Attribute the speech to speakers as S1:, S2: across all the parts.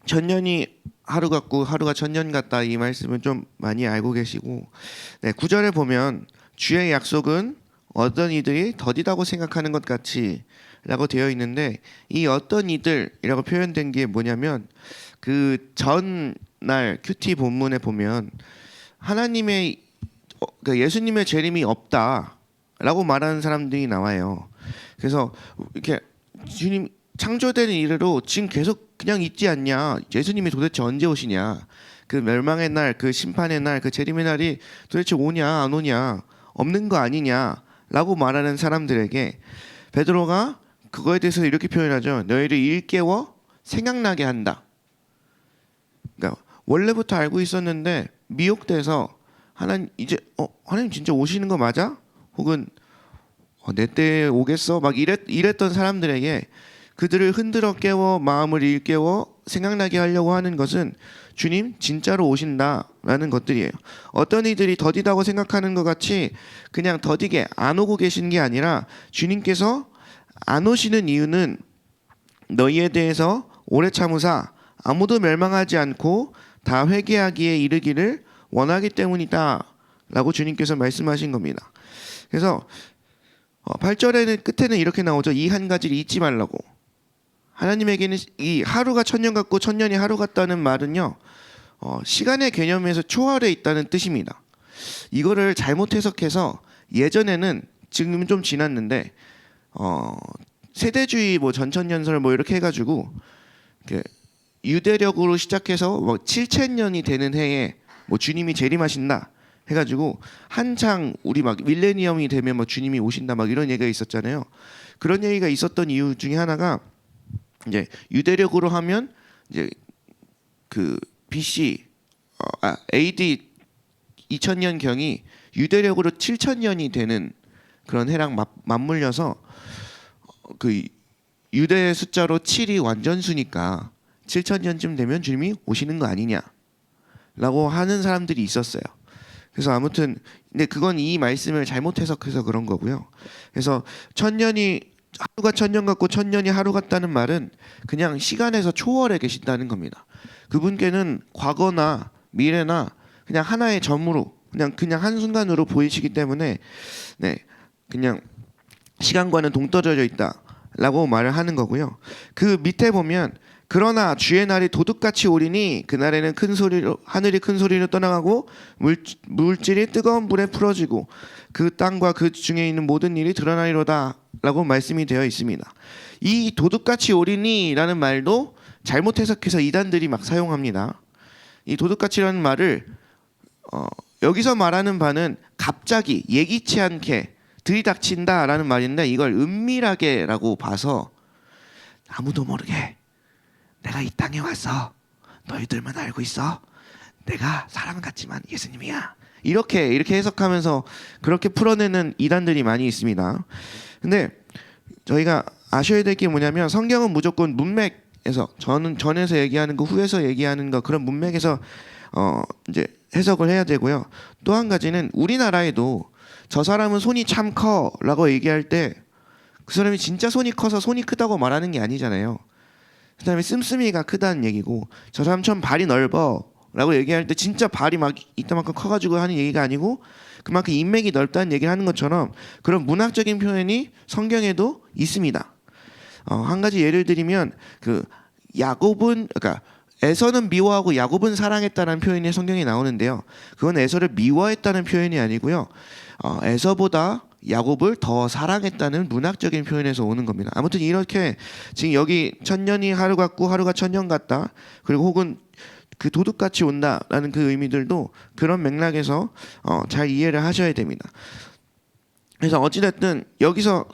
S1: 천년이 하루 같고 하루가 천년 같다, 이 말씀은 좀 많이 알고 계시고, 네, 9절에 보면 주의 약속은 어떤 이들이 더디다고 생각하는 것 같이 라고 되어 있는데, 이 어떤 이들이라고 표현된 게 뭐냐면, 그 전날 큐티 본문에 보면 하나님의 그 예수님의 재림이 없다라고 말하는 사람들이 나와요. 그래서 이렇게 주님 창조되는 이래로 지금 계속 그냥 있지 않냐? 예수님이 도대체 언제 오시냐? 그 멸망의 날, 그 심판의 날, 그 재림의 날이 도대체 오냐 안 오냐? 없는 거 아니냐라고 말하는 사람들에게 베드로가 그거에 대해서 이렇게 표현하죠. 너희를 일깨워 생각나게 한다. 그러니까 원래부터 알고 있었는데 미혹돼서 하나님 이제 하나님 진짜 오시는 거 맞아? 혹은 내 때 오겠어? 막 이랬던 사람들에게 그들을 흔들어 깨워 마음을 일깨워 생각나게 하려고 하는 것은 주님 진짜로 오신다라는 것들이에요. 어떤 이들이 더디다고 생각하는 것 같이 그냥 더디게 안 오고 계시는 게 아니라, 주님께서 안 오시는 이유는 너희에 대해서 오래 참으사 아무도 멸망하지 않고 다 회개하기에 이르기를 원하기 때문이다 라고 주님께서 말씀하신 겁니다. 그래서 8절에는 끝에는 이렇게 나오죠. 이 한 가지를 잊지 말라고. 하나님에게는 이 하루가 천년 같고 천년이 하루 같다는 말은요, 시간의 개념에서 초월해 있다는 뜻입니다. 이거를 잘못 해석해서 예전에는, 지금은 좀 지났는데 세대주의 뭐 전천년설 뭐 이렇게 해가지고 유대력으로 시작해서 뭐 7,000년이 되는 해에 뭐 주님이 재림하신다 해가지고 한창 우리 막 밀레니엄이 되면 뭐 주님이 오신다 막 이런 얘기가 있었잖아요. 그런 얘기가 있었던 이유 중에 하나가, 이제 유대력으로 하면 이제 그 BC AD 2000년 경이 유대력으로 7,000년이 되는 그런 해랑 맞물려서 그 유대 숫자로 7이 완전수니까 7,000년쯤 되면 주님이 오시는 거 아니냐라고 하는 사람들이 있었어요. 그래서 아무튼 근데 그건 이 말씀을 잘못 해석해서 그런 거고요. 그래서 천년이 하루가 천년 같고 천년이 하루 같다는 말은 그냥 시간에서 초월해 계신다는 겁니다. 그분께는 과거나 미래나 그냥 하나의 점으로 그냥 한순간으로 보이시기 때문에, 네, 그냥 시간과는 동떨어져 있다라고 말을 하는 거고요. 그 밑에 보면 그러나 주의 날이 도둑같이 오리니 그날에는 큰 소리로 하늘이 큰 소리로 떠나가고 물질이 뜨거운 불에 풀어지고 그 땅과 그 중에 있는 모든 일이 드러나리로다 라고 말씀이 되어 있습니다. 이 도둑같이 오리니라는 말도 잘못 해석해서 이단들이 막 사용합니다. 이 도둑같이라는 말을 여기서 말하는 바는 갑자기 예기치 않게 들이닥친다라는 말인데, 이걸 은밀하게라고 봐서 아무도 모르게 내가 이 땅에 와서 너희들만 알고 있어. 내가 사람 같지만 예수님이야. 이렇게 해석하면서 그렇게 풀어내는 이단들이 많이 있습니다. 근데 저희가 아셔야 될 게 뭐냐면, 성경은 무조건 문맥에서 전에서 얘기하는 거, 후에서 얘기하는 거, 그런 문맥에서 이제 해석을 해야 되고요. 또 한 가지는 우리나라에도 저 사람은 손이 참 커라고 얘기할 때 그 사람이 진짜 손이 커서 손이 크다고 말하는 게 아니잖아요. 그 다음에 씀씀이가 크다는 얘기고, 저 사람처럼 발이 넓어 라고 얘기할 때 진짜 발이 막 이따만큼 커가지고 하는 얘기가 아니고 그만큼 인맥이 넓다는 얘기를 하는 것처럼, 그런 문학적인 표현이 성경에도 있습니다. 한 가지 예를 들면 그 야곱은, 그러니까 에서는 미워하고 야곱은 사랑했다는 표현이 성경에 나오는데요. 그건 에서를 미워했다는 표현이 아니고요. 에서보다 야곱을 더 사랑했다는 문학적인 표현에서 오는 겁니다. 아무튼 이렇게 지금 여기 천년이 하루 같고 하루가 천년 같다, 그리고 혹은 그 도둑같이 온다라는 그 의미들도 그런 맥락에서 잘 이해를 하셔야 됩니다. 그래서 어찌됐든 여기서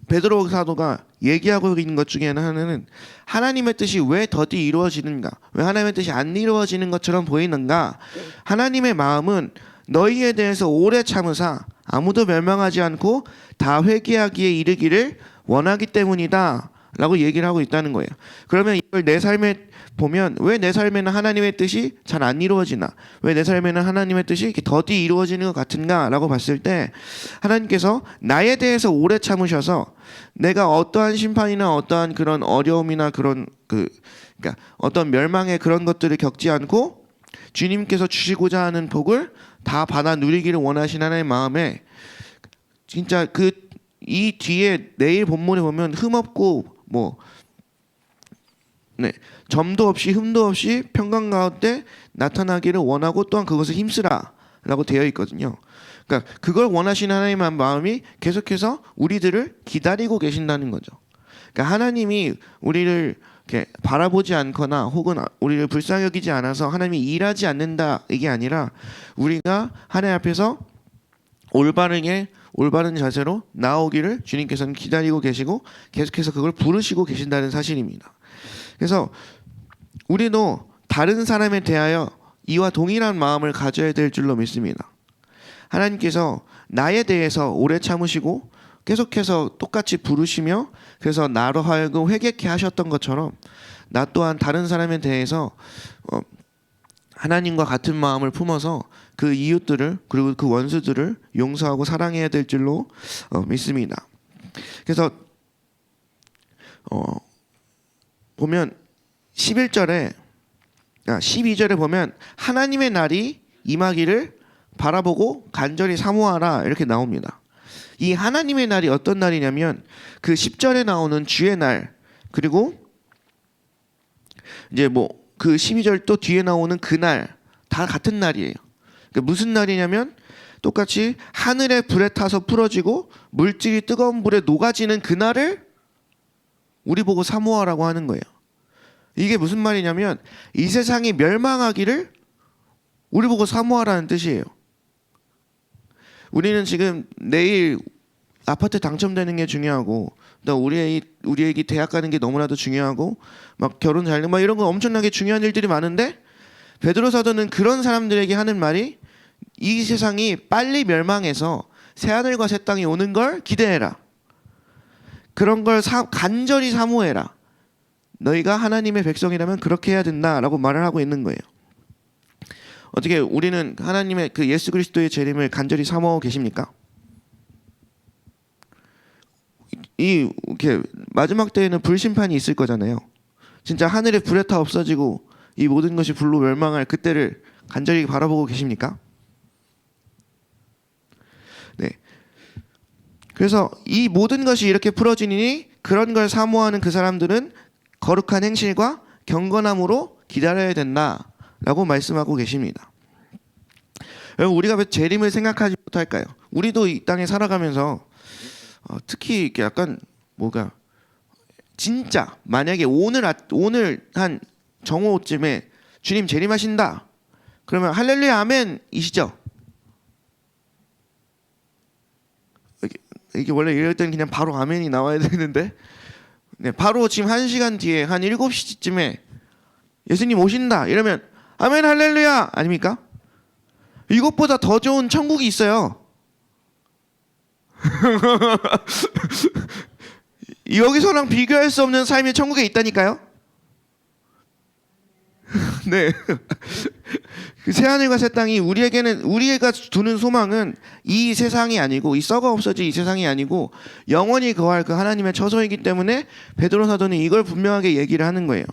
S1: 베드로 사도가 얘기하고 있는 것 중에 하나는 하나님의 뜻이 왜 더디 이루어지는가, 왜 하나님의 뜻이 안 이루어지는 것처럼 보이는가. 하나님의 마음은 너희에 대해서 오래 참으사 아무도 멸망하지 않고 다 회개하기에 이르기를 원하기 때문이다 라고 얘기를 하고 있다는 거예요. 그러면 이걸 내 삶에 보면 왜 내 삶에는 하나님의 뜻이 잘 안 이루어지나, 왜 내 삶에는 하나님의 뜻이 이렇게 더디 이루어지는 것 같은가 라고 봤을 때, 하나님께서 나에 대해서 오래 참으셔서 내가 어떠한 심판이나 어떠한 그런 어려움이나 그런 그러니까 어떤 멸망의 그런 것들을 겪지 않고 주님께서 주시고자 하는 복을 다 받아 누리기를 원하신 하나님의 마음에, 진짜 이 뒤에 내일 본문에 보면 흠없고 점도 없이 흠도 없이 평강 가운데 나타나기를 원하고 또한 그것을 힘쓰라라고 되어 있거든요. 그러니까 그걸 원하시는 하나님의 마음이 계속해서 우리들을 기다리고 계신다는 거죠. 그러니까 하나님이 우리를 이렇게 바라보지 않거나 혹은 우리를 불쌍히 여기지 않아서 하나님이 일하지 않는다 이게 아니라, 우리가 하나님 앞에서 올바른 자세로 나오기를 주님께서는 기다리고 계시고 계속해서 그걸 부르시고 계신다는 사실입니다. 그래서 우리도 다른 사람에 대하여 이와 동일한 마음을 가져야 될 줄로 믿습니다. 하나님께서 나에 대해서 오래 참으시고 계속해서 똑같이 부르시며 그래서 나로 하여금 회개케 하셨던 것처럼, 나 또한 다른 사람에 대해서 하나님과 같은 마음을 품어서 그 이웃들을 그리고 그 원수들을 용서하고 사랑해야 될 줄로 믿습니다. 그래서 보면 12절에 보면 하나님의 날이 임하기를 바라보고 간절히 사모하라 이렇게 나옵니다. 이 하나님의 날이 어떤 날이냐면 그 10절에 나오는 주의 날, 그리고 이제 그 12절 또 뒤에 나오는 그날 다 같은 날이에요. 그러니까 무슨 날이냐면 똑같이 하늘의 불에 타서 풀어지고 물질이 뜨거운 불에 녹아지는 그날을 우리 보고 사모하라고 하는 거예요. 이게 무슨 말이냐면 이 세상이 멸망하기를 우리 보고 사모하라는 뜻이에요. 우리는 지금 내일 아파트 당첨되는 게 중요하고, 또 우리 애기 대학 가는 게 너무나도 중요하고, 막 결혼 잘 되고 막 이런 거 엄청나게 중요한 일들이 많은데, 베드로 사도는 그런 사람들에게 하는 말이 이 세상이 빨리 멸망해서 새 하늘과 새 땅이 오는 걸 기대해라. 그런 걸 간절히 사모해라. 너희가 하나님의 백성이라면 그렇게 해야 된다라고 말을 하고 있는 거예요. 어떻게 우리는 하나님의 그 예수 그리스도의 재림을 간절히 사모하고 계십니까? 이렇게 마지막 때에는 불심판이 있을 거잖아요. 진짜 하늘의 불에 타 없어지고 이 모든 것이 불로 멸망할 그때를 간절히 바라보고 계십니까? 네. 그래서 이 모든 것이 이렇게 풀어지니 그런 걸 사모하는 그 사람들은 거룩한 행실과 경건함으로 기다려야 된다라고 말씀하고 계십니다. 여러분, 우리가 왜 재림을 생각하지 못할까요? 우리도 이 땅에 살아가면서 특히 이렇게 약간 진짜 만약에 오늘 한 정오쯤에 주님 재림하신다 그러면 할렐루야 아멘이시죠? 이게 원래 이럴 때는 그냥 바로 아멘이 나와야 되는데, 네, 바로 지금 1시간 뒤에 한 7시쯤에 예수님 오신다 이러면 아멘 할렐루야 아닙니까? 이것보다 더 좋은 천국이 있어요. 여기서랑 비교할 수 없는 삶이 천국에 있다니까요. 네. 그 새하늘과 새 땅이 우리가 두는 소망은 이 세상이 아니고, 이 썩어 없어질 이 세상이 아니고 영원히 거할 그 하나님의 처소이기 때문에 베드로 사도는 이걸 분명하게 얘기를 하는 거예요.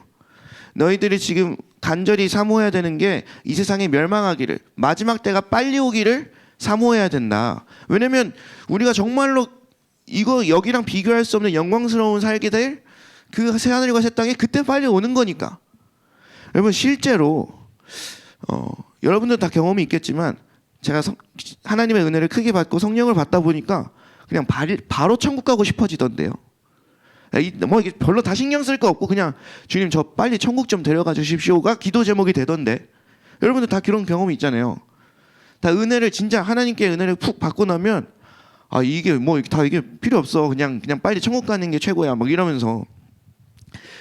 S1: 너희들이 지금 간절히 사모해야 되는 게 이 세상이 멸망하기를, 마지막 때가 빨리 오기를 사모해야 된다. 왜냐면 우리가 정말로 이거 여기랑 비교할 수 없는 영광스러운 살게 될 그 새하늘과 새 땅이 그때 빨리 오는 거니까. 여러분, 실제로 여러분들 다 경험이 있겠지만 제가 하나님의 은혜를 크게 받고 성령을 받다 보니까 그냥 바로 천국 가고 싶어지던데요. 이게 별로 다 신경 쓸 거 없고 그냥 주님 저 빨리 천국 좀 데려가 주십시오가 기도 제목이 되던데, 여러분들 다 그런 경험이 있잖아요. 다 은혜를 진짜 하나님께 은혜를 푹 받고 나면 이게 다 이게 필요 없어, 그냥 빨리 천국 가는 게 최고야 막 이러면서.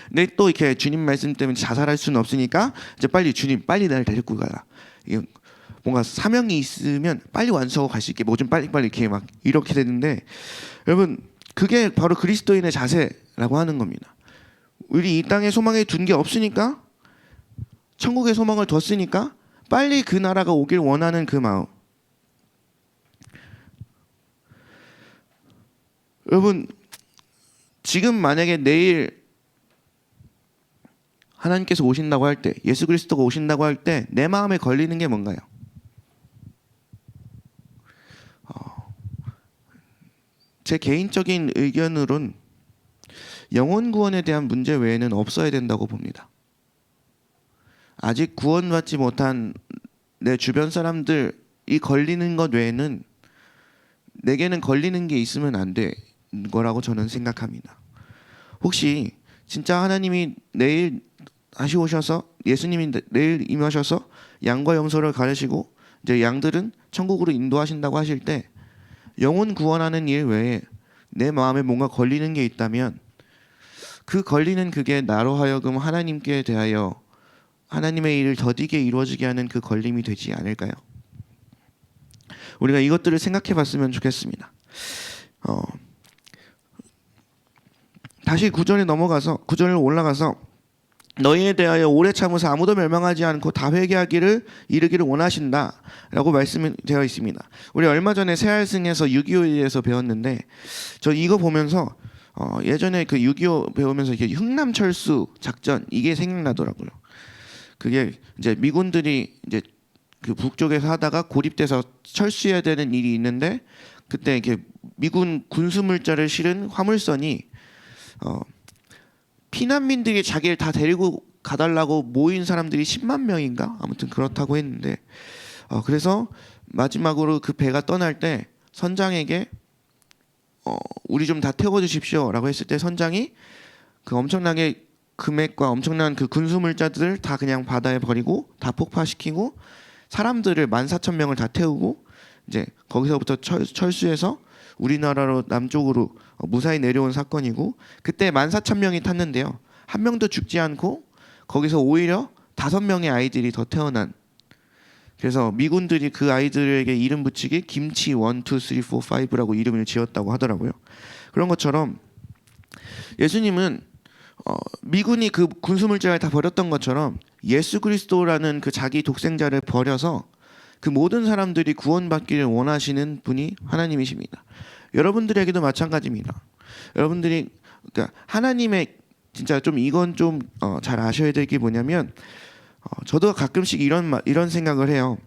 S1: 근데 또 이렇게 주님 말씀 때문에 자살할 수는 없으니까 이제 주님 빨리 나를 데리고 가라. 이게 뭔가 사명이 있으면 빨리 완수하고 갈 수 있게 뭐 좀 빨리 이렇게 막 이렇게 되는데, 여러분 그게 바로 그리스도인의 자세 라고 하는 겁니다. 우리 이 땅에 소망에 둔 게 없으니까, 천국의 소망을 뒀으니까 빨리 그 나라가 오길 원하는 그 마음. 여러분, 지금 만약에 내일 하나님께서 오신다고 할 때, 예수 그리스도가 오신다고 할 때 내 마음에 걸리는 게 뭔가요? 제 개인적인 의견으론 영혼 구원에 대한 문제 외에는 없어야 된다고 봅니다. 아직 구원받지 못한 내 주변 사람들이 걸리는 것 외에는 내게는 걸리는 게 있으면 안 되는 거라고 저는 생각합니다. 혹시 진짜 하나님이 내일 다시 오셔서, 예수님이 내일 임하셔서 양과 염소를 가르시고 이제 양들은 천국으로 인도하신다고 하실 때 영혼 구원하는 일 외에 내 마음에 뭔가 걸리는 게 있다면 그 걸리는 그게 나로 하여금 하나님께 대하여 하나님의 일을 더디게 이루어지게 하는 그 걸림이 되지 않을까요? 우리가 이것들을 생각해 봤으면 좋겠습니다. 다시 9절을 올라가서 너희에 대하여 오래 참으사 아무도 멸망하지 않고 다 회개하기를 이르기를 원하신다 라고 말씀이 되어 있습니다. 우리 얼마 전에 새알승에서 6.25에 대해서 배웠는데 저 이거 보면서 예전에 그 6.25 배우면서 이게 흥남철수 작전 이게 생각나더라고요. 그게 이제 미군들이 이제 그 북쪽에서 하다가 고립돼서 철수해야 되는 일이 있는데 그때 이렇게 미군 군수물자를 실은 화물선이 피난민들이 자기를 다 데리고 가달라고 모인 사람들이 10만 명인가 아무튼 그렇다고 했는데 그래서 마지막으로 그 배가 떠날 때 선장에게 우리 좀 다 태워주십시오라고 했을 때 선장이 그 엄청나게 금액과 엄청난 그 군수물자들을 다 그냥 바다에 버리고 다 폭파시키고 사람들을 14,000명을 다 태우고 이제 거기서부터 철수해서 우리나라로 남쪽으로 무사히 내려온 사건이고 그때 14,000명이 탔는데요. 한 명도 죽지 않고 거기서 오히려 5명의 아이들이 더 태어난 그래서 미군들이 그 아이들에게 이름 붙이기 김치 1, 2, 3, 4, 5라고 이름을 지었다고 하더라고요. 그런 것처럼 예수님은 미군이 그 군수물자를 다 버렸던 것처럼 예수 그리스도라는 그 자기 독생자를 버려서 그 모든 사람들이 구원받기를 원하시는 분이 하나님이십니다. 여러분들에게도 마찬가지입니다. 여러분들이 그러니까 하나님의 진짜 좀 이건 좀 잘 아셔야 될 게 뭐냐면 저도 가끔씩 이런 생각을 해요.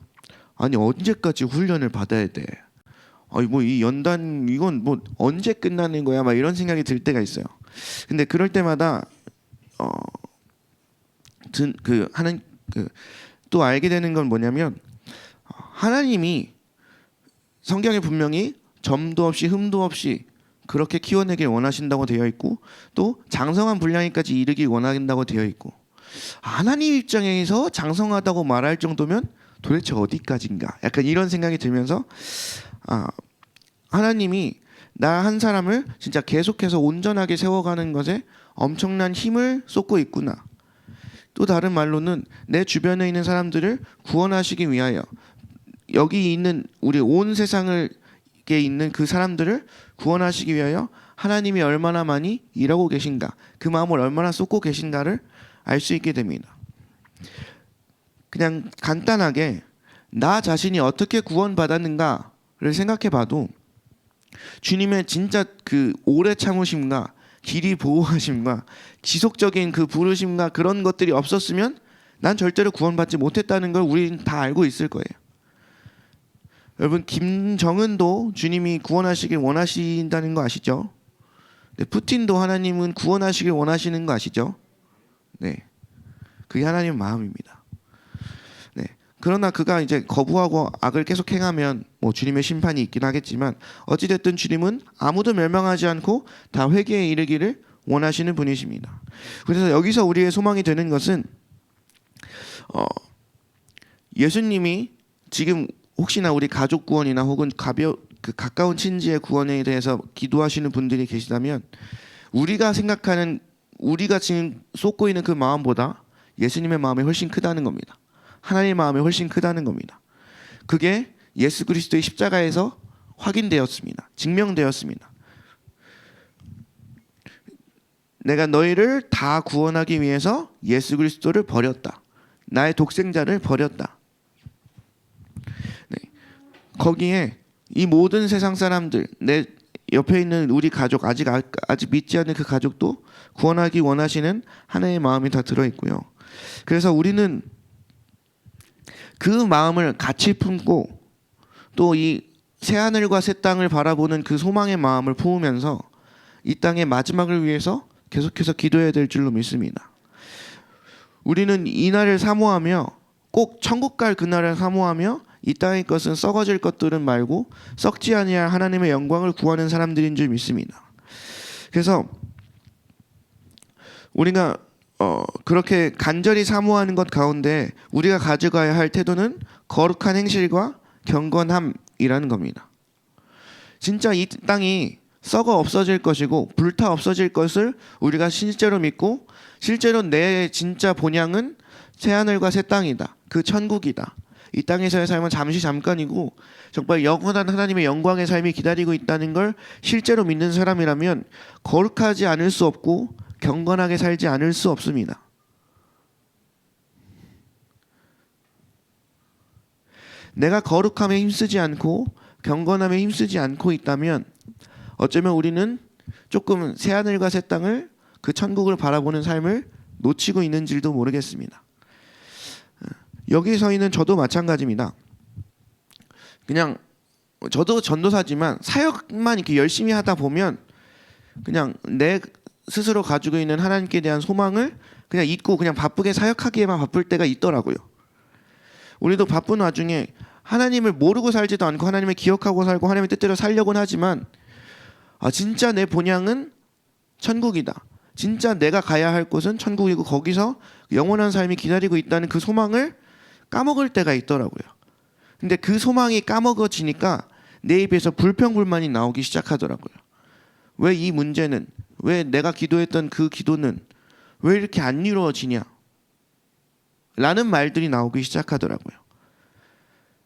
S1: 아니 언제까지 훈련을 받아야 돼? 아니 뭐 이 연단 이건 뭐 언제 끝나는 거야? 막 이런 생각이 들 때가 있어요. 근데 그럴 때마다 또 알게 되는 건 뭐냐면 하나님이 성경에 분명히 점도 없이 흠도 없이 그렇게 키워내길 원하신다고 되어 있고 또 장성한 분량에까지 이르길 원한다고 되어 있고 하나님 입장에서 장성하다고 말할 정도면 도대체 어디까지인가 약간 이런 생각이 들면서 하나님이 나 한 사람을 진짜 계속해서 온전하게 세워가는 것에 엄청난 힘을 쏟고 있구나. 또 다른 말로는 내 주변에 있는 사람들을 구원하시기 위하여 여기 있는 우리 온 세상에 있는 그 사람들을 구원하시기 위하여 하나님이 얼마나 많이 일하고 계신가 그 마음을 얼마나 쏟고 계신가를 알 수 있게 됩니다. 그냥 간단하게 나 자신이 어떻게 구원받았는가를 생각해 봐도 주님의 진짜 그 오래 참으심과 길이 보호하심과 지속적인 그 부르심과 그런 것들이 없었으면 난 절대로 구원받지 못했다는 걸 우리는 다 알고 있을 거예요. 여러분 김정은도 주님이 구원하시길 원하신다는 거 아시죠? 네, 푸틴도 하나님은 구원하시길 원하시는 거 아시죠? 네, 그게 하나님의 마음입니다. 네, 그러나 그가 이제 거부하고 악을 계속 행하면 뭐 주님의 심판이 있긴 하겠지만 어찌됐든 주님은 아무도 멸망하지 않고 다 회개에 이르기를 원하시는 분이십니다. 그래서 여기서 우리의 소망이 되는 것은 예수님이 지금 혹시나 우리 가족 구원이나 혹은 가까운 친지의 구원에 대해서 기도하시는 분들이 계시다면 우리가 생각하는 우리가 지금 쏟고 있는 그 마음보다 예수님의 마음이 훨씬 크다는 겁니다. 하나님의 마음이 훨씬 크다는 겁니다. 그게 예수 그리스도의 십자가에서 확인되었습니다. 증명되었습니다. 내가 너희를 다 구원하기 위해서 예수 그리스도를 버렸다. 나의 독생자를 버렸다. 네. 거기에 이 모든 세상 사람들, 내 옆에 있는 우리 가족, 아직 믿지 않는 그 가족도 구원하기 원하시는 하나님의 마음이 다 들어있고요. 그래서 우리는 그 마음을 같이 품고 또 이 새하늘과 새 땅을 바라보는 그 소망의 마음을 품으면서 이 땅의 마지막을 위해서 계속해서 기도해야 될 줄로 믿습니다. 우리는 이 날을 사모하며 꼭 천국 갈 그날을 사모하며 이 땅의 것은 썩어질 것들은 말고 썩지 아니할 하나님의 영광을 구하는 사람들인 줄 믿습니다. 그래서 우리가 그렇게 간절히 사모하는 것 가운데 우리가 가져가야 할 태도는 거룩한 행실과 경건함이라는 겁니다. 진짜 이 땅이 썩어 없어질 것이고 불타 없어질 것을 우리가 실제로 믿고 실제로 내 진짜 본향은 새하늘과 새 땅이다. 그 천국이다. 이 땅에서의 삶은 잠깐이고 정말 영원한 하나님의 영광의 삶이 기다리고 있다는 걸 실제로 믿는 사람이라면 거룩하지 않을 수 없고 경건하게 살지 않을 수 없습니다. 내가 거룩함에 힘쓰지 않고 경건함에 힘쓰지 않고 있다면 어쩌면 우리는 조금 새하늘과 새 땅을 그 천국을 바라보는 삶을 놓치고 있는 줄도 모르겠습니다. 여기 서 있는 저도 마찬가지입니다. 그냥 저도 전도사지만 사역만 이렇게 열심히 하다 보면 그냥 내 스스로 가지고 있는 하나님께 대한 소망을 그냥 잊고 그냥 바쁘게 사역하기에만 바쁠 때가 있더라고요. 우리도 바쁜 와중에 하나님을 모르고 살지도 않고 하나님을 기억하고 살고 하나님의 뜻대로 살려고는 하지만 진짜 내 본향은 천국이다. 진짜 내가 가야 할 곳은 천국이고 거기서 영원한 삶이 기다리고 있다는 그 소망을 까먹을 때가 있더라고요. 근데 그 소망이 까먹어지니까 내 입에서 불평불만이 나오기 시작하더라고요. 왜 이 문제는, 왜 내가 기도했던 그 기도는 왜 이렇게 안 이루어지냐? 라는 말들이 나오기 시작하더라고요.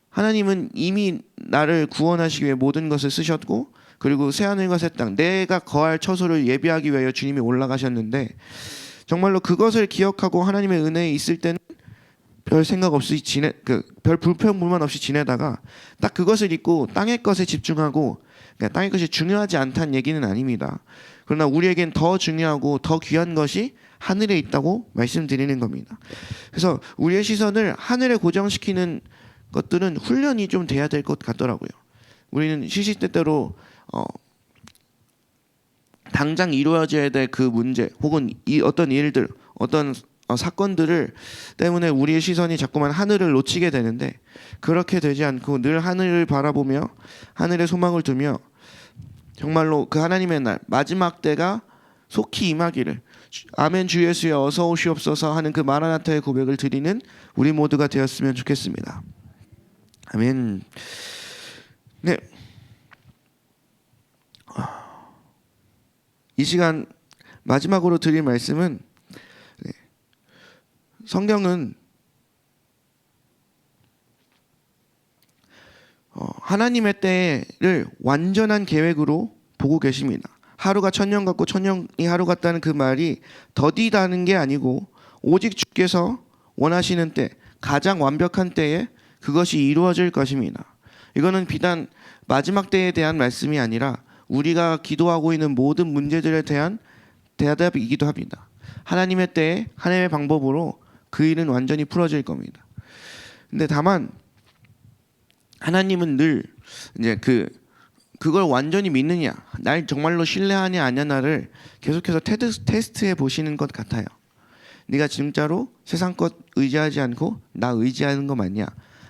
S1: 하나님은 이미 나를 구원하시기 위해 모든 것을 쓰셨고 그리고 새하늘과 새 땅, 내가 거할 처소를 예비하기 위하여 주님이 올라가셨는데 정말로 그것을 기억하고 하나님의 은혜에 있을 때는 별 생각 없이 별 불평불만 없이 지내다가 딱 그것을 잊고 땅의 것에 집중하고 그러니까 땅의 것이 중요하지 않다는 얘기는 아닙니다. 그러나 우리에겐 더 중요하고 더 귀한 것이 하늘에 있다고 말씀드리는 겁니다. 그래서 우리의 시선을 하늘에 고정시키는 것들은 훈련이 좀 돼야 될 것 같더라고요. 우리는 시시때때로 당장 이루어져야 될 그 문제 혹은 어떤 일들, 어떤 사건들을 때문에 우리의 시선이 자꾸만 하늘을 놓치게 되는데 그렇게 되지 않고 늘 하늘을 바라보며 하늘에 소망을 두며 정말로 그 하나님의 날 마지막 때가 속히 임하기를 아멘 주 예수여 어서 오시옵소서 하는 그 마라나타의 고백을 드리는 우리 모두가 되었으면 좋겠습니다. 아멘. 네. 이 시간 마지막으로 드릴 말씀은 성경은 하나님의 때를 완전한 계획으로 보고 계십니다. 하루가 천년 같고 천년이 하루 같다는 그 말이 더디다는 게 아니고 오직 주께서 원하시는 때, 가장 완벽한 때에 그것이 이루어질 것입니다. 이거는 비단 마지막 때에 대한 말씀이 아니라 우리가 기도하고 있는 모든 문제들에 대한 대답이기도 합니다. 하나님의 때에 하나님의 방법으로 그 일은 완전히 풀어질 겁니다. 근데 다만 하나님은 늘 이제 그걸 완전히 믿느냐, 날 정말로 신뢰하냐 아냐나를 계속해서 테스트해 보시는 것 같아요. 네가 진짜로 세상 것 의지하지 않고 나 의지하는 거 맞냐?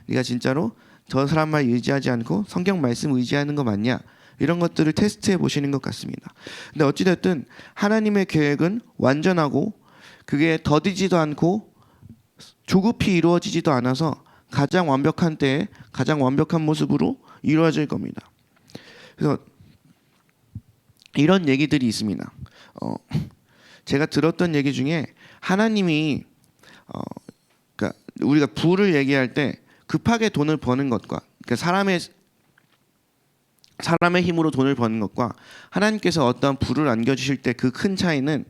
S1: 네가 진짜로 저 사람 말 의지하지 않고 성경 말씀 의지하는 거 맞냐? 이런 것들을 테스트해 보시는 것 같습니다. 근데 어찌됐든 하나님의 계획은 완전하고 그게 더디지도 않고 조급히 이루어지지도 않아서 가장 완벽한 때에 가장 완벽한 모습으로 이루어질 겁니다. 그래서 이런 얘기들이 있습니다. 제가 들었던 얘기 중에 하나님이 그러니까 우리가 부를 얘기할 때 급하게 돈을 버는 것과 그러니까 사람의 사람의 힘으로 돈을 버는 것과 하나님께서 어떠한 부를 안겨주실 때 그 큰 차이는,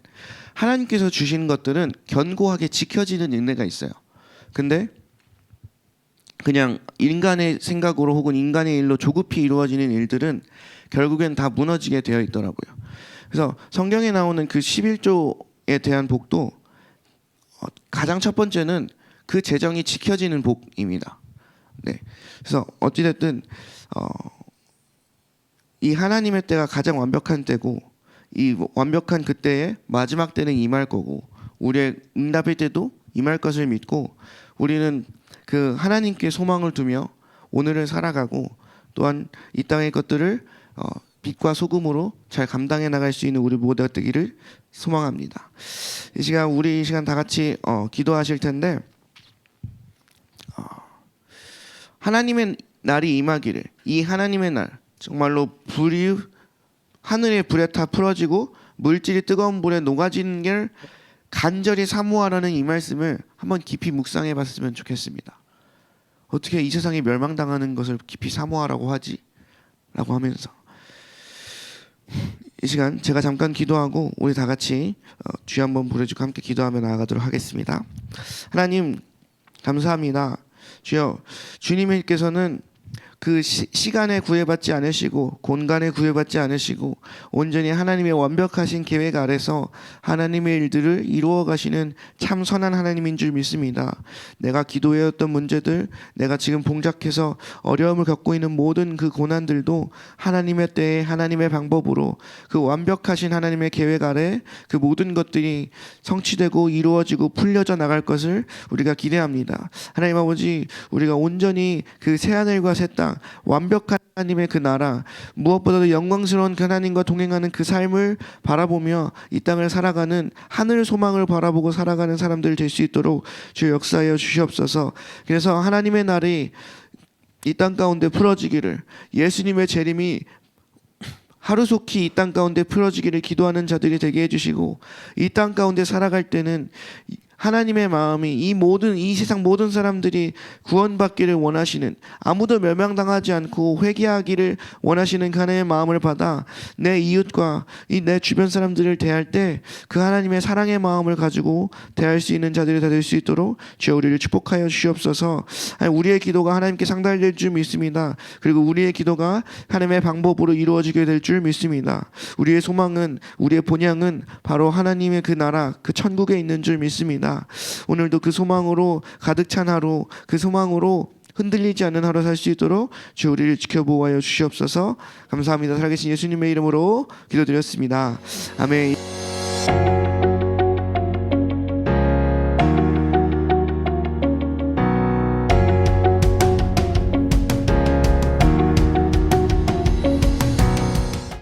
S1: 하나님께서 주신 것들은 견고하게 지켜지는 은혜가 있어요. 근데 그냥 인간의 생각으로 혹은 인간의 일로 조급히 이루어지는 일들은 결국엔 다 무너지게 되어 있더라고요. 그래서 성경에 나오는 그 11조에 대한 복도 가장 첫 번째는 그 재정이 지켜지는 복입니다. 네. 그래서 어찌됐든 이 하나님의 때가 가장 완벽한 때고, 이 완벽한 그때에 마지막 때는 임할 거고, 우리의 응답의 때도 임할 것을 믿고, 우리는 그 하나님께 소망을 두며 오늘을 살아가고, 또한 이 땅의 것들을 빛과 소금으로 잘 감당해 나갈 수 있는 우리 모두가 되기를 소망합니다. 우리 이 시간 다 같이 기도하실 텐데, 하나님의 날이 임하기를, 이 하나님의 날 정말로 불이 하늘의 불에 타 풀어지고 물질이 뜨거운 불에 녹아지는 걸 간절히 사모하라는 이 말씀을 한번 깊이 묵상해 봤으면 좋겠습니다. 어떻게 이 세상에 멸망당하는 것을 깊이 사모하라고 하지? 라고 하면서 이 시간 제가 잠깐 기도하고 우리 다 같이 주여 한번 부르짖고 함께 기도하며 나아가도록 하겠습니다. 하나님 감사합니다. 주여, 주님께서는 그 시간에 구애받지 않으시고 공간에 구애받지 않으시고 온전히 하나님의 완벽하신 계획 아래서 하나님의 일들을 이루어 가시는 참 선한 하나님인 줄 믿습니다. 내가 기도해왔던 문제들, 내가 지금 봉착해서 어려움을 겪고 있는 모든 그 고난들도 하나님의 때에 하나님의 방법으로 그 완벽하신 하나님의 계획 아래 그 모든 것들이 성취되고 이루어지고 풀려져 나갈 것을 우리가 기대합니다. 하나님 아버지, 우리가 온전히 그 새하늘과 새 땅, 완벽한 하나님의 그 나라, 무엇보다도 영광스러운 그 하나님과 동행하는 그 삶을 바라보며 이 땅을 살아가는 하늘 소망을 바라보고 살아가는 사람들 될 수 있도록 주 역사하여 주시옵소서. 그래서 하나님의 날이 이 땅 가운데 풀어지기를, 예수님의 재림이 하루속히 이 땅 가운데 풀어지기를 기도하는 자들이 되게 해주시고, 이 땅 가운데 살아갈 때는 하나님의 마음이 이 세상 모든 사람들이 구원받기를 원하시는, 아무도 멸망당하지 않고 회개하기를 원하시는 그 하나님의 마음을 받아 내 이웃과 내 주변 사람들을 대할 때 그 하나님의 사랑의 마음을 가지고 대할 수 있는 자들이 다 될 수 있도록 주여 우리를 축복하여 주시옵소서. 우리의 기도가 하나님께 상달될 줄 믿습니다. 그리고 우리의 기도가 하나님의 방법으로 이루어지게 될 줄 믿습니다. 우리의 소망은, 우리의 본향은 바로 하나님의 그 나라, 그 천국에 있는 줄 믿습니다. 오늘도 그 소망으로 가득 찬 하루, 그 소망으로 흔들리지 않는 하루 살 수 있도록 주 우리를 지켜보아여 주시옵소서. 감사합니다. 살아계신 예수님의 이름으로 기도드렸습니다. 아멘.